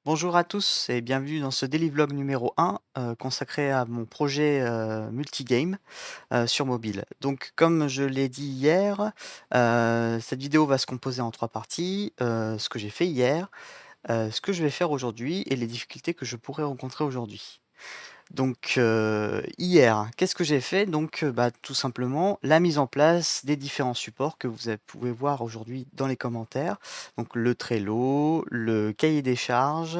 Bonjour à tous et bienvenue dans ce daily vlog numéro 1 consacré à mon projet multigame sur mobile. Donc comme je l'ai dit hier, cette vidéo va se composer en 3 parties, ce que j'ai fait hier, ce que je vais faire aujourd'hui et les difficultés que je pourrais rencontrer aujourd'hui. Donc, hier, qu'est-ce que j'ai fait? Donc, bah, tout simplement la mise en place des différents supports que vous pouvez voir aujourd'hui dans les commentaires. Donc le Trello, le cahier des charges,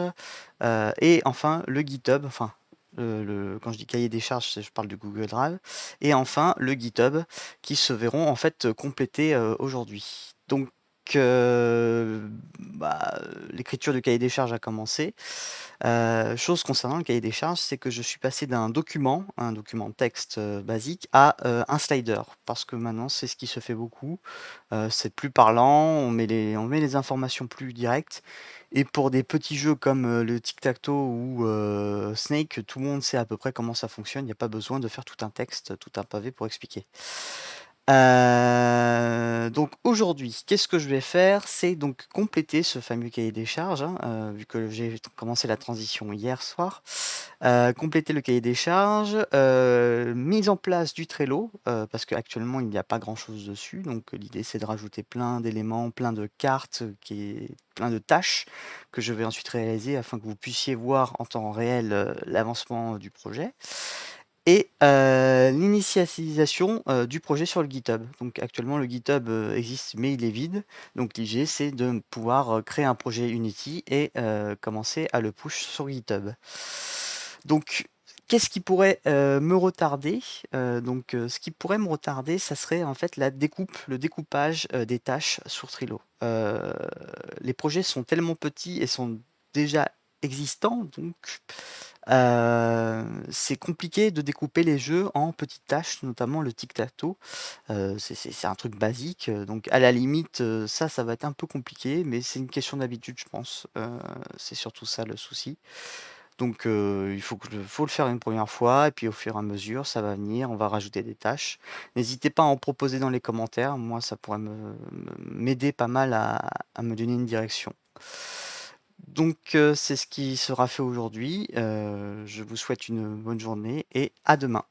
et enfin le GitHub, enfin, quand je dis cahier des charges, je parle du Google Drive et enfin le GitHub qui se verront en fait, complétés, aujourd'hui. Donc, bah, l'écriture du cahier des charges a commencé. Chose concernant le cahier des charges, c'est que je suis passé d'un document, un document texte, basique à, un slider. Parce que maintenant, c'est ce qui se fait beaucoup, c'est plus parlant, on met les informations plus directes et pour des petits jeux comme, le tic-tac-toe ou, Snake, tout le monde sait à peu près comment ça fonctionne. Il y a pas besoin de faire tout un texte, tout un pavé pour expliquer. Donc aujourd'hui, qu'est-ce que je vais faire? C'est donc compléter ce fameux cahier des charges, hein, vu que j'ai commencé la transition hier soir. Compléter le cahier des charges, mise en place du Trello, parce qu'actuellement il n'y a pas grand-chose dessus, donc l'idée c'est de rajouter plein d'éléments, plein de cartes, plein de tâches que je vais ensuite réaliser afin que vous puissiez voir en temps réel, l'avancement du projet. Et l'initialisation, du projet sur le GitHub. Donc actuellement le GitHub, existe mais il est vide. Donc l'idée c'est de pouvoir, créer un projet Unity et commencer à le push sur GitHub. Donc qu'est-ce qui pourrait, me retarder? Ce qui pourrait me retarder, ça serait en fait le découpage, des tâches sur Trello. Les projets sont tellement petits et sont déjà existants, donc c'est compliqué de découper les jeux en petites tâches, notamment le tic-tac-toe. C'est un truc basique, donc à la limite, ça va être un peu compliqué, mais c'est une question d'habitude, je pense. C'est surtout ça le souci. Donc faut le faire une première fois et puis au fur et à mesure, ça va venir, on va rajouter des tâches. N'hésitez pas à en proposer dans les commentaires, moi ça pourrait m'aider pas mal à me donner une direction. Donc c'est ce qui sera fait aujourd'hui. Je vous souhaite une bonne journée et à demain.